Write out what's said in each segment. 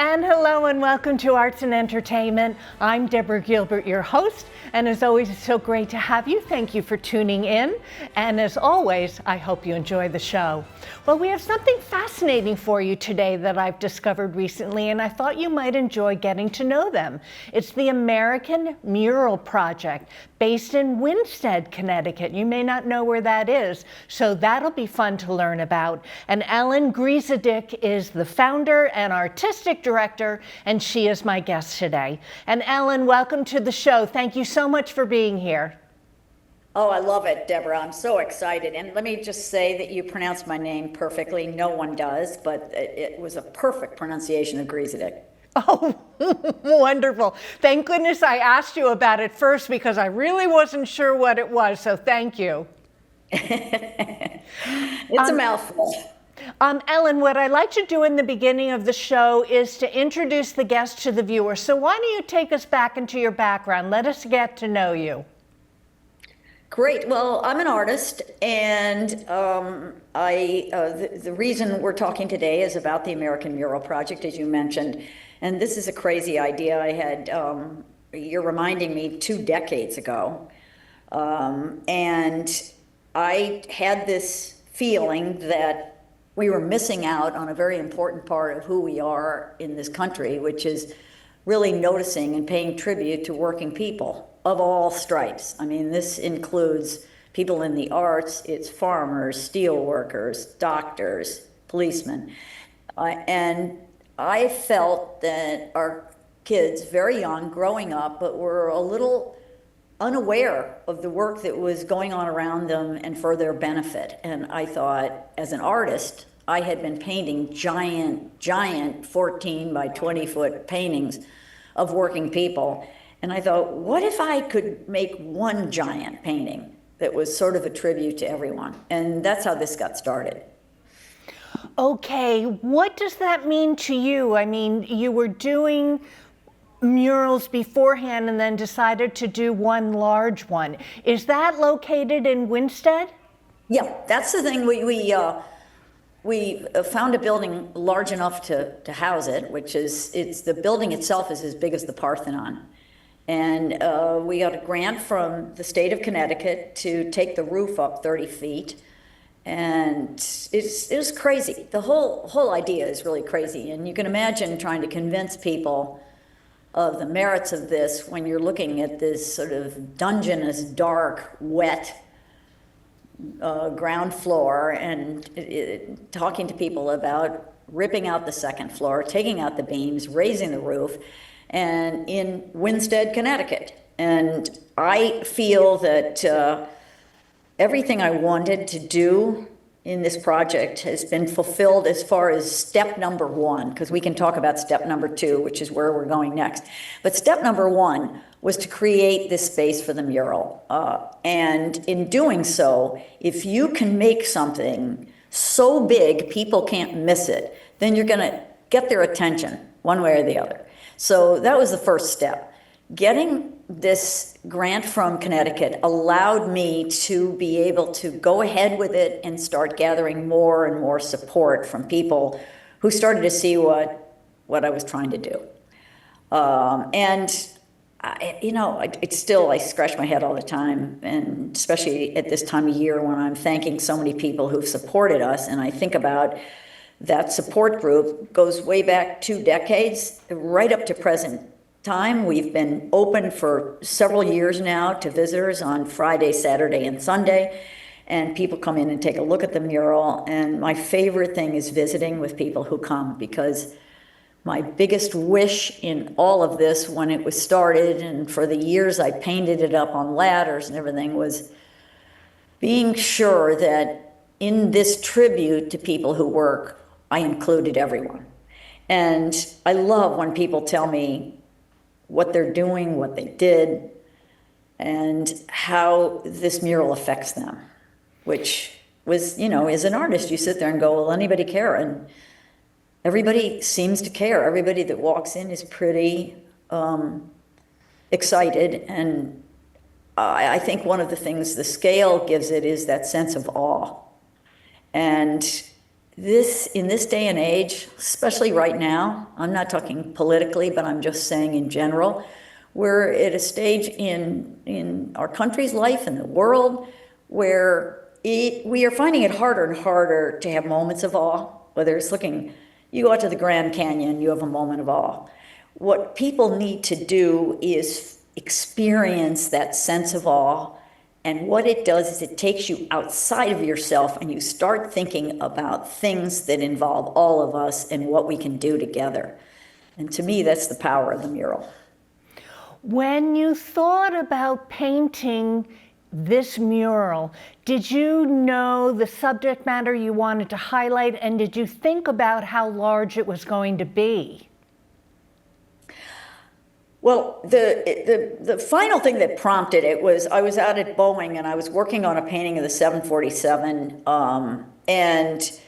And hello and welcome to Arts and Entertainment. I'm Deborah Gilbert, your host, and as always, it's so great to have you. Thank you for tuning in. And as always, I hope you enjoy the show. Well, we have something fascinating for you today that I've discovered recently, and I thought you might enjoy getting to know them. It's the American Mural Project, based in Winstead, Connecticut. You may not know where that is, so that'll be fun to learn about. And Ellen Griesedick is the founder and artistic director, and she is my guest today. And Ellen, welcome to the show. Thank you so much for being here. Oh, I love it, Deborah. I'm so excited. And let me just say that you pronounced my name perfectly. No one does, but it was a perfect pronunciation of Griesedick. Oh, wonderful. Thank goodness I asked you about it first because I really wasn't sure what it was, so thank you. It's a mouthful. Ellen, what I like to do in the beginning of the show is to introduce the guest to the viewer. So why don't you take us back into your background? Let us get to know you. Great. Well, I'm an artist, and the reason we're talking today is about the American Mural Project, as you mentioned. And this is a crazy idea I had, you're reminding me, 2 decades ago. And I had this feeling that we were missing out on a very important part of who we are in this country, which is really noticing and paying tribute to working people of all stripes. I mean, this includes people in the arts, it's farmers, steel workers, doctors, policemen. And I felt that our kids, very young, growing up, but were a little unaware of the work that was going on around them and for their benefit. And I thought, as an artist, I had been painting giant 14 by 20 foot paintings of working people. And I thought, what if I could make one giant painting that was sort of a tribute to everyone? And that's how this got started. Okay, what does that mean to you? I mean, you were doing murals beforehand and then decided to do one large one. Is that located in Winstead? Yeah, that's the thing. We found a building large enough to house it, which is, the building itself is as big as the Parthenon. And we got a grant from the state of Connecticut to take the roof up 30 feet. And it was crazy. The whole idea is really crazy. And you can imagine trying to convince people of the merits of this when you're looking at this sort of dungeness, dark, wet ground floor and talking to people about ripping out the second floor, taking out the beams, raising the roof, and in Winstead, Connecticut. And I feel that everything I wanted to do in this project has been fulfilled as far as step number 1, because we can talk about step number 2, which is where we're going next. But step number 1 was to create this space for the mural. And in doing so, if you can make something so big people can't miss it, then you're going to get their attention one way or the other. So that was the first step. Getting this grant from Connecticut allowed me to be able to go ahead with it and start gathering more and more support from people who started to see what I was trying to do. I scratch my head all the time, and especially at this time of year when I'm thanking so many people who've supported us, and I think about that support group goes way back 2 decades, right up to present time. We've been open for several years now to visitors on Friday, Saturday, and Sunday, and people come in and take a look at the mural. And my favorite thing is visiting with people who come, because my biggest wish in all of this when it was started, and for the years I painted it up on ladders and everything, was being sure that in this tribute to people who work, I included everyone. And I love when people tell me what they're doing, what they did, and how this mural affects them, which was, as an artist, you sit there and go, will anybody care? And everybody seems to care. Everybody that walks in is pretty excited. And I think one of the things the scale gives it is that sense of awe. And in this day and age, especially right now, I'm not talking politically, but I'm just saying in general, we're at a stage in our country's life and the world where we are finding it harder and harder to have moments of awe, whether it's you go out to the Grand Canyon, you have a moment of awe. What people need to do is experience that sense of awe. And what it does is it takes you outside of yourself and you start thinking about things that involve all of us and what we can do together. And to me, that's the power of the mural. When you thought about painting this mural, did you know the subject matter you wanted to highlight, and did you think about how large it was going to be? Well, the final thing that prompted it was I was out at Boeing and I was working on a painting of the 747. And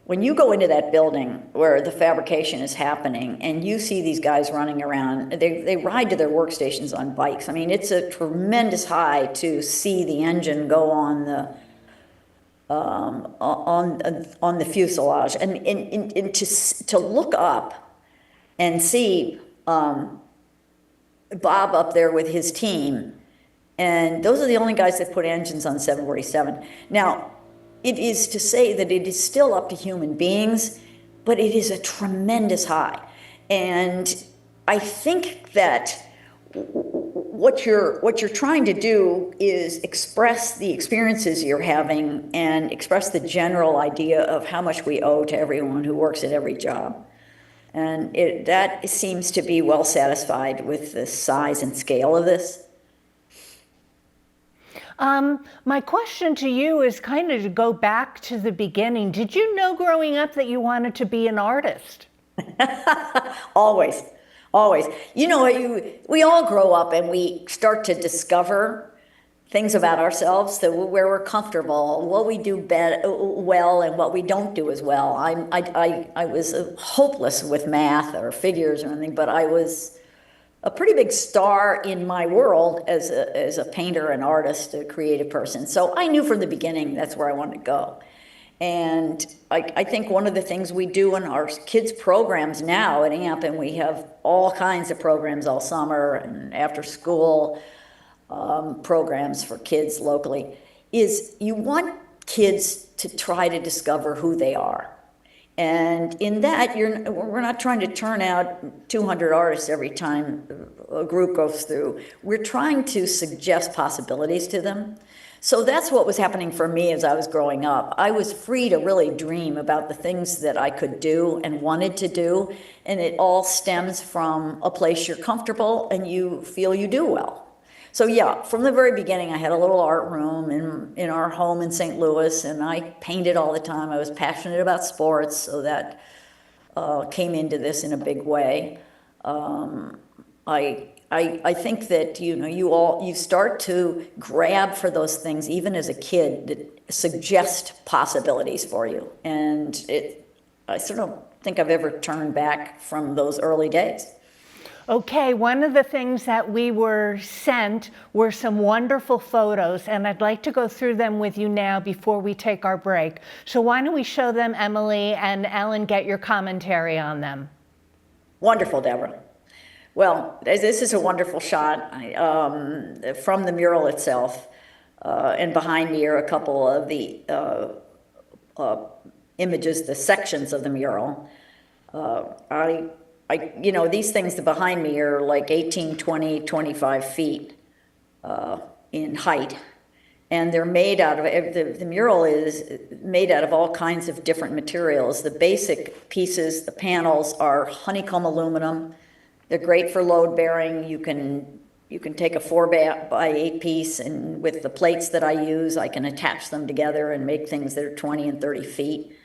when you go into that building where the fabrication is happening and you see these guys running around, they ride to their workstations on bikes. I mean, it's a tremendous high to see the engine go on the fuselage and to look up and see Bob up there with his team, and those are the only guys that put engines on 747. Now, it is to say that it is still up to human beings, but it is a tremendous high. And I think that what you're trying to do is express the experiences you're having and express the general idea of how much we owe to everyone who works at every job. And that seems to be well satisfied with the size and scale of this. My question to you is kind of to go back to the beginning. Did you know growing up that you wanted to be an artist? Always, always. You know, we all grow up and we start to discover things about ourselves, where we're comfortable, what we do well and what we don't do as well. I was hopeless with math or figures or anything, but I was a pretty big star in my world as a painter, an artist, a creative person. So I knew from the beginning that's where I wanted to go. And I think one of the things we do in our kids' programs now at AMP, and we have all kinds of programs all summer and after school, programs for kids locally, is you want kids to try to discover who they are. And in that, we're not trying to turn out 200 artists every time a group goes through. We're trying to suggest possibilities to them. So that's what was happening for me as I was growing up. I was free to really dream about the things that I could do and wanted to do, and it all stems from a place you're comfortable and you feel you do well. So yeah, from the very beginning, I had a little art room in our home in St. Louis, and I painted all the time. I was passionate about sports, so that came into this in a big way. I think that you start to grab for those things even as a kid that suggest possibilities for you, and I sort of don't think I've ever turned back from those early days. Okay, one of the things that we were sent were some wonderful photos, and I'd like to go through them with you now before we take our break. So why don't we show them, Emily, and Ellen, get your commentary on them. Wonderful, Deborah. Well, this is a wonderful shot from the mural itself, and behind me are a couple of the images, the sections of the mural. These things behind me are like 18, 20, 25 feet in height. And they're made out of, the mural is made out of all kinds of different materials. The basic pieces, the panels, are honeycomb aluminum. They're great for load bearing. You can take a 4x8 piece, and with the plates that I use, I can attach them together and make things that are 20 and 30 feet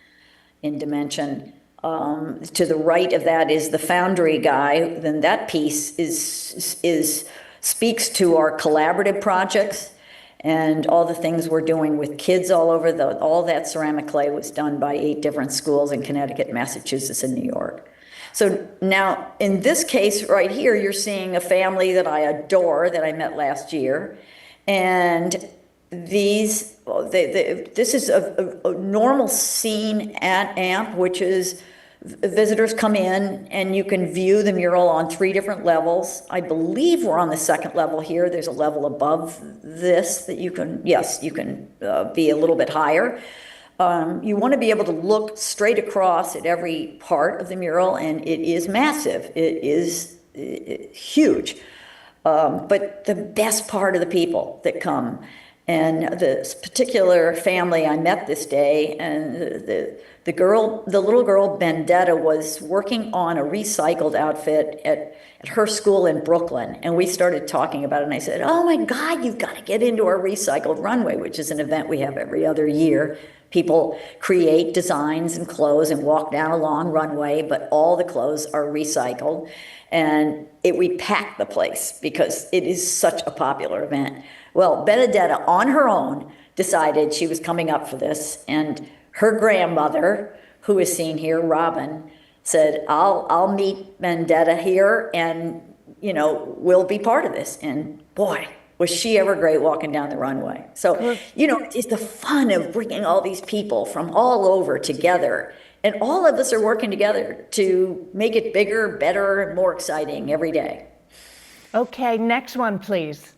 in dimension. To the right of that is the foundry guy. Then that piece speaks to our collaborative projects and all the things we're doing with kids all over. All that ceramic clay was done by 8 different schools in Connecticut, Massachusetts, and New York. So now, in this case right here, you're seeing a family that I adore that I met last year, and this is a normal scene at AMP, which is visitors come in and you can view the mural on 3 different levels. I believe we're on the 2nd level here. There's a level above this that you can, yes, you can be a little bit higher. You want to be able to look straight across at every part of the mural, and it is massive. It is huge. But the best part of the people that come, and this particular family I met this day, and the little girl Vendetta was working on a recycled outfit at her school in Brooklyn, and we started talking about it, and I said, oh my God, you've got to get into our recycled runway, which is an event we have every other year. People create designs and clothes and walk down a long runway, but all the clothes are recycled. And we pack the place because it is such a popular event. Well, Benedetta, on her own, decided she was coming up for this, and her grandmother, who is seen here, Robin, said, I'll meet Benedetta here, and we'll be part of this. And boy, was she ever great walking down the runway. So, it's the fun of bringing all these people from all over together. And all of us are working together to make it bigger, better, and more exciting every day. Okay, next one, please.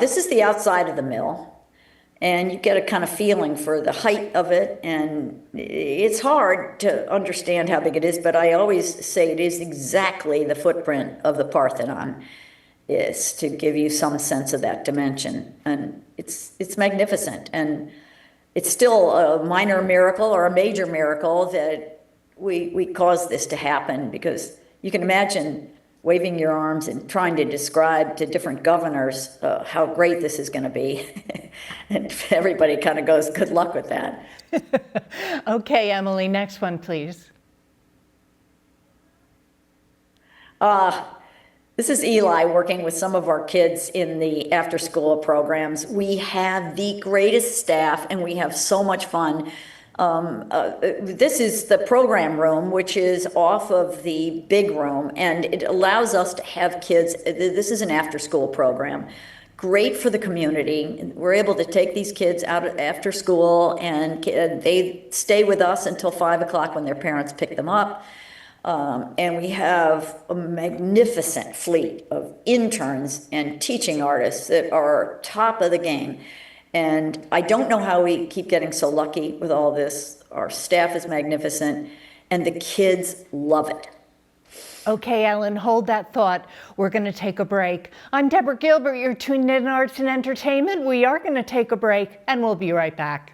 This is the outside of the mill. And you get a kind of feeling for the height of it, and it's hard to understand how big it is, but I always say it is exactly the footprint of the Parthenon, is to give you some sense of that dimension. And it's magnificent, and it's still a minor miracle or a major miracle that we caused this to happen, because you can imagine waving your arms and trying to describe to different governors how great this is going to be. And everybody kind of goes, good luck with that. Okay, Emily, next one, please. This is Eli working with some of our kids in the after-school programs. We have the greatest staff, and we have so much fun. This is the program room, which is off of the big room, and it allows us to have kids. This is an after-school program. Great for the community. We're able to take these kids out after school, and they stay with us until 5 o'clock when their parents pick them up. And we have a magnificent fleet of interns and teaching artists that are top of the game. And I don't know how we keep getting so lucky with all this. Our staff is magnificent, and the kids love it. Okay, Ellen, hold that thought. We're going to take a break. I'm Deborah Gilbert. You're tuned in to Arts and Entertainment. We are going to take a break, and we'll be right back.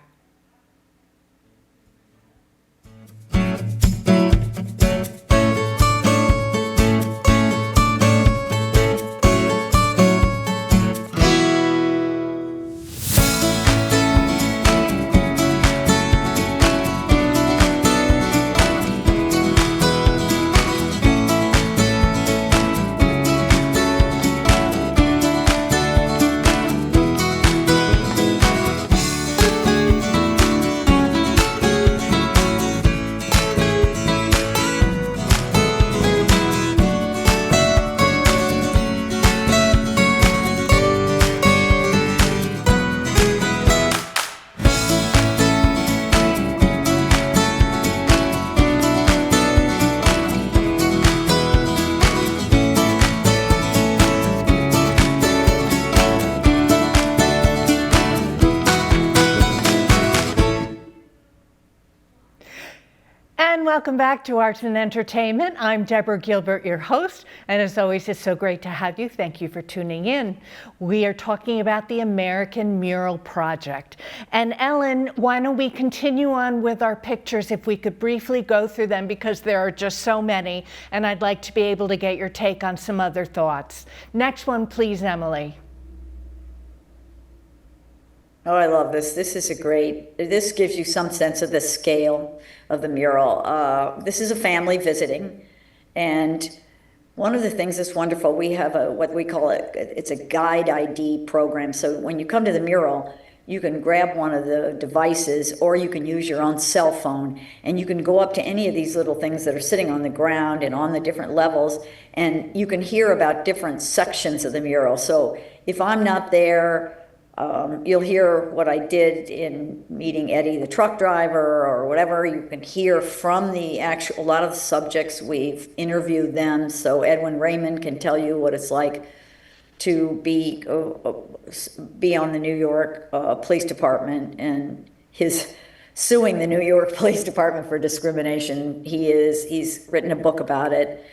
And welcome back to Arts and Entertainment. I'm Deborah Gilbert, your host, and as always, it's so great to have you. Thank you for tuning in. We are talking about the American Mural Project. And Ellen, why don't we continue on with our pictures, if we could briefly go through them, because there are just so many, and I'd like to be able to get your take on some other thoughts. Next one, please, Emily. Oh, I love this. This gives you some sense of the scale of the mural. This is a family visiting, and one of the things that's wonderful, we have what we call it's a guide ID program. So when you come to the mural, you can grab one of the devices, or you can use your own cell phone, and you can go up to any of these little things that are sitting on the ground and on the different levels, and you can hear about different sections of the mural. So if I'm not there, you'll hear what I did in meeting Eddie, the truck driver, or whatever. You can hear from the a lot of the subjects, we've interviewed them, so Edwin Raymond can tell you what it's like to be on the New York Police Department, and his suing the New York Police Department for discrimination. He's written a book about it,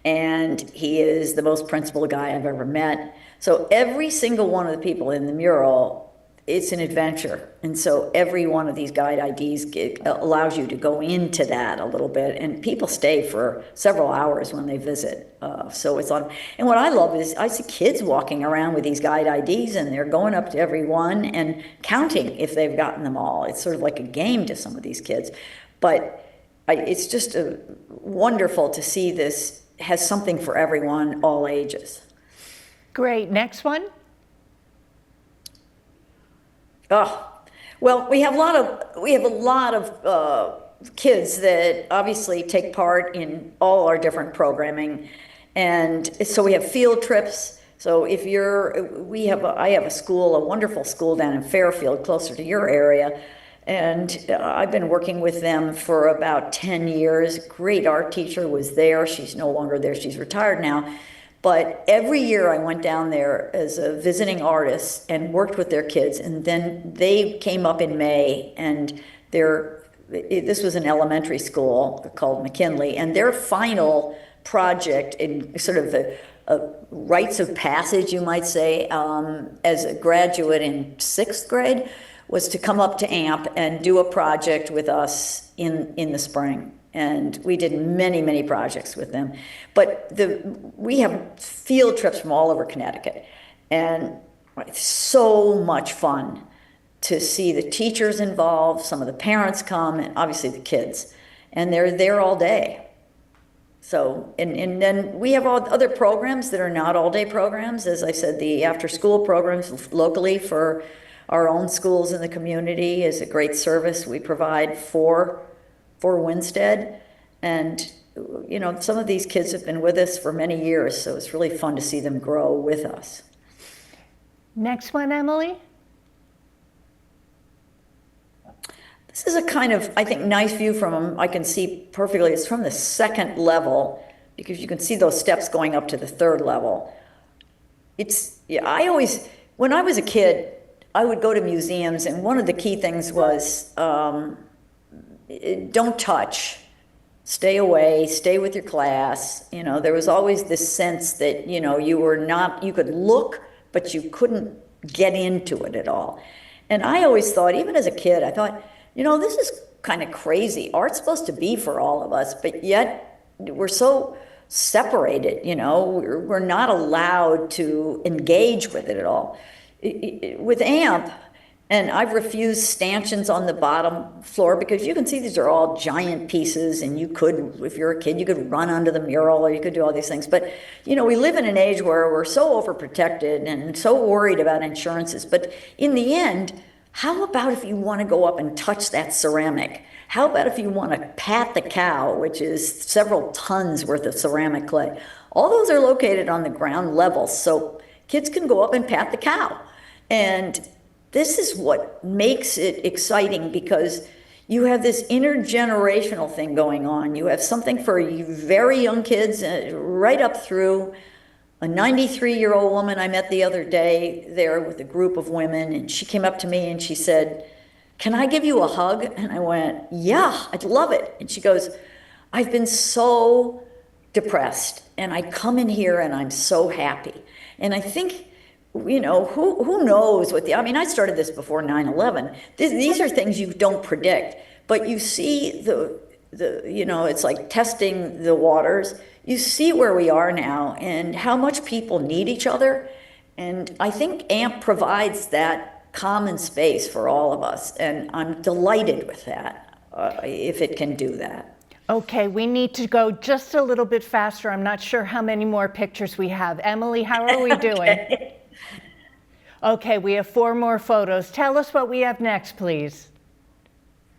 and he is the most principled guy I've ever met. So every single one of the people in the mural, it's an adventure. And so every one of these guide IDs allows you to go into that a little bit, and people stay for several hours when they visit. So it's on. And what I love is I see kids walking around with these guide IDs, and they're going up to every one and counting if they've gotten them all. It's sort of like a game to some of these kids. But it's just wonderful to see this has something for everyone, all ages. Great. Next one. Oh, well, we have a lot of kids that obviously take part in all our different programming, and so we have field trips. So if I have a school, a wonderful school down in Fairfield, closer to your area, and I've been working with them for about 10 years. Great art teacher was there. She's no longer there. She's retired now. But every year I went down there as a visiting artist and worked with their kids. And then they came up in May, and this was an elementary school called McKinley, and their final project in sort of a rites of passage, you might say, as a graduate in 6th grade, was to come up to AMP and do a project with us in the spring. And we did many, many projects with them. But we have field trips from all over Connecticut. And it's so much fun to see the teachers involved, some of the parents come, and obviously the kids. And they're there all day. So, and then we have all other programs that are not all-day programs. As I said, the after-school programs locally for our own schools in the community is a great service we provide for Winstead. And, you know, some of these kids have been with us for many years, so it's really fun to see them grow with us. Next one, Emily. This is a kind of, I think, nice view from them. I can see perfectly. It's from the 2nd level, because you can see those steps going up to the 3rd level. When I was a kid, I would go to museums, and one of the key things was don't touch, stay away, stay with your class. You know, there was always this sense that, you know, you could look, but you couldn't get into it at all. And I always thought, even as a kid, I thought, you know, this is kind of crazy. Art's supposed to be for all of us, but yet we're so separated, you know, we're not allowed to engage with it at all. With AMP, and I've refused stanchions on the bottom floor, because you can see these are all giant pieces, and you could, if you're a kid, you could run under the mural, or you could do all these things. But, you know, we live in an age where we're so overprotected and so worried about insurances. But in the end, how about if you want to go up and touch that ceramic? How about if you want to pat the cow, which is several tons worth of ceramic clay? All those are located on the ground level, so kids can go up and pat the cow. And this is what makes it exciting, because you have this intergenerational thing going on. You have something for very young kids right up through. A 93-year-old woman I met the other day there with a group of women, and she came up to me and she said, "Can I give you a hug?" And I went, "Yeah, I'd love it." And she goes, "I've been so depressed, and I come in here and I'm so happy." And I think, you know, who knows I mean, I started this before 9/11. These are things you don't predict, but you see the you know, it's like testing the waters. You see where we are now and how much people need each other. And I think AMP provides that common space for all of us. And I'm delighted with that, if it can do that. Okay, we need to go just a little bit faster. I'm not sure how many more pictures we have. Emily, how are we doing? Okay. Okay, we have 4 more photos. Tell us what we have next, please.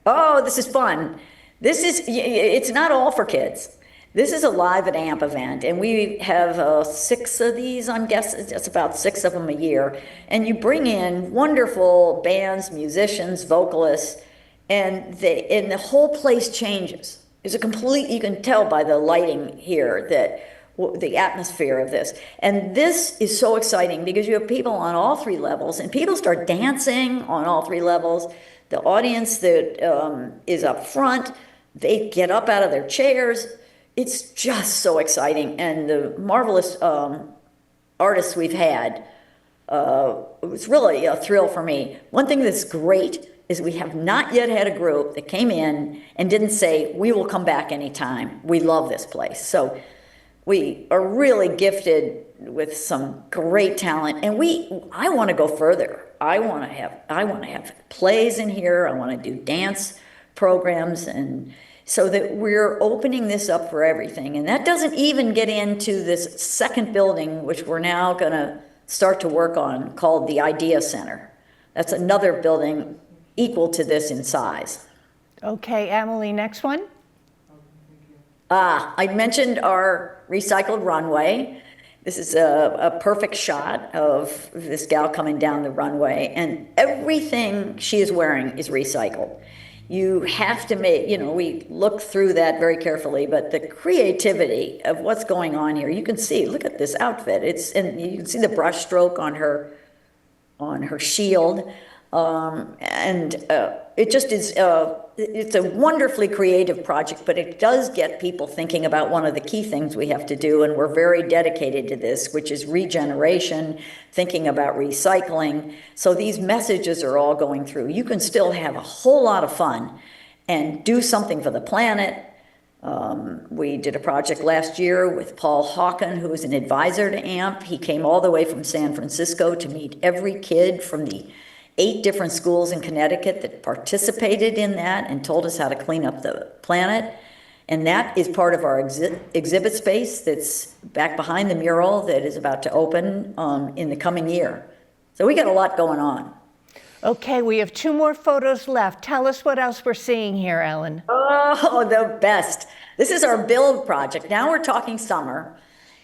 Oh, this is fun. It's not all for kids. This is a live at AMP event, and we have 6 of these, I'm guessing. It's about 6 of them a year. And you bring in wonderful bands, musicians, vocalists, and the whole place changes. It's you can tell by the lighting here that the atmosphere of this. And this is so exciting because you have people on all 3 levels, and people start dancing on all 3 levels. The audience that is up front, they get up out of their chairs. It's just so exciting, and the marvelous artists we've had, it was really a thrill for me. One thing that's great is we have not yet had a group that came in and didn't say, we will come back anytime. We love this place. So we are really gifted with some great talent, and I want to go further. I want to have plays in here. I want to do dance programs, and so that we're opening this up for everything. And that doesn't even get into this second building, which we're now going to start to work on, called the Idea Center. That's another building equal to this in size. Okay, Emily, next one. I mentioned our recycled runway. This is a perfect shot of this gal coming down the runway, and everything she is wearing is recycled. You have to we look through that very carefully, but the creativity of what's going on here, you can see, look at this outfit. And you can see the brush stroke on her shield. It just is, it's a wonderfully creative project, but it does get people thinking about one of the key things we have to do, and we're very dedicated to this, which is regeneration, thinking about recycling. So these messages are all going through. You can still have a whole lot of fun and do something for the planet. We did a project last year with Paul Hawken, who is an advisor to AMP. He came all the way from San Francisco to meet every kid from the 8 different schools in Connecticut that participated in that and told us how to clean up the planet. And that is part of our exhibit space that's back behind the mural that is about to open in the coming year. So we got a lot going on. Okay, we have 2 more photos left. Tell us what else we're seing here, Ellen. Oh, the best. This is our build project. Now we're talking summer.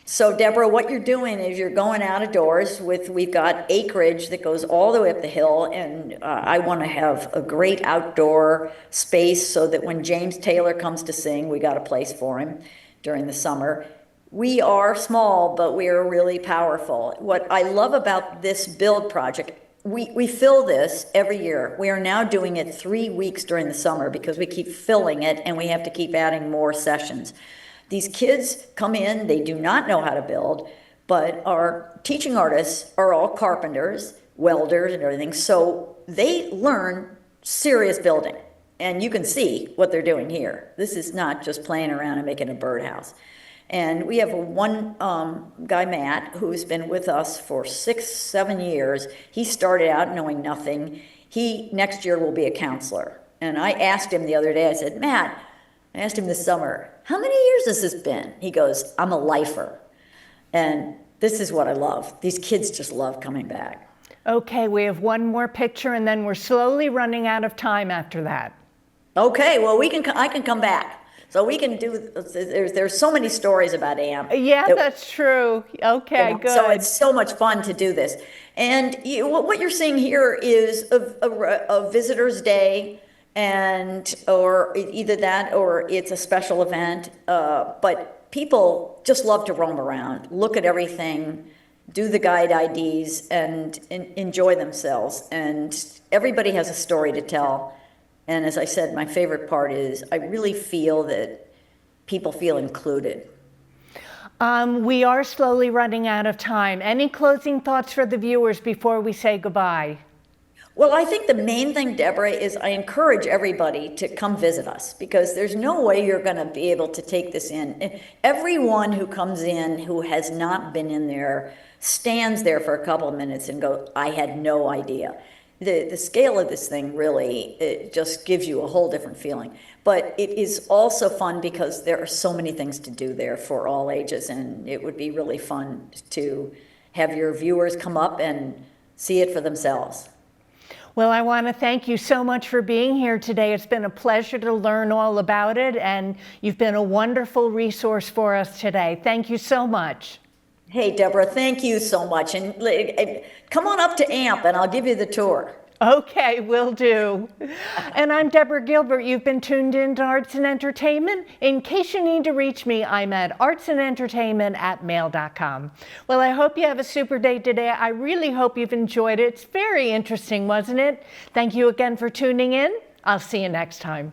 So Deborah, what you're doing is you're going out of doors we've got acreage that goes all the way up the hill, and I want to have a great outdoor space so that when James Taylor comes to sing, we got a place for him during the summer. We are small, but we are really powerful. What I love about this build project, we fill this every year. We are now doing it 3 weeks during the summer because we keep filling it and we have to keep adding more sessions. These kids come in, they do not know how to build, but our teaching artists are all carpenters, welders, and everything. So they learn serious building. And you can see what they're doing here. This is not just playing around and making a birdhouse. And we have one guy, Matt, who's been with us for 6-7 years. He started out knowing nothing. He, next year, will be a counselor. And I asked him the other day, I said, Matt, I asked him this summer, how many years has this been? He goes, I'm a lifer. And this is what I love. These kids just love coming back. Okay, we have 1 more picture, and then we're slowly running out of time after that. Okay, well, I can come back. So we can do, there's so many stories about AMP. Yeah, that's true. Okay, good. So it's so much fun to do this. And what you're seeing here is a visitor's day, or either that or it's a special event. But people just love to roam around, look at everything, do the guide IDs, and enjoy themselves. And everybody has a story to tell. And as I said, my favorite part is I really feel that people feel included. We are slowly running out of time. Any closing thoughts for the viewers before we say goodbye? Well, I think the main thing, Deborah, is I encourage everybody to come visit us because there's no way you're going to be able to take this in. Everyone who comes in who has not been in there stands there for a couple of minutes and go, I had no idea. The scale of this thing really, it just gives you a whole different feeling. But it is also fun because there are so many things to do there for all ages, and it would be really fun to have your viewers come up and see it for themselves. Well, I want to thank you so much for being here today. It's been a pleasure to learn all about it, and you've been a wonderful resource for us today. Thank you so much. Hey, Deborah, thank you so much. And come on up to AMP and I'll give you the tour. Okay, will do. And I'm Deborah Gilbert. You've been tuned in to Arts and Entertainment. In case you need to reach me, I'm at artsandentertainment@mail.com. Well, I hope you have a super day today. I really hope you've enjoyed it. It's very interesting, wasn't it? Thank you again for tuning in. I'll see you next time.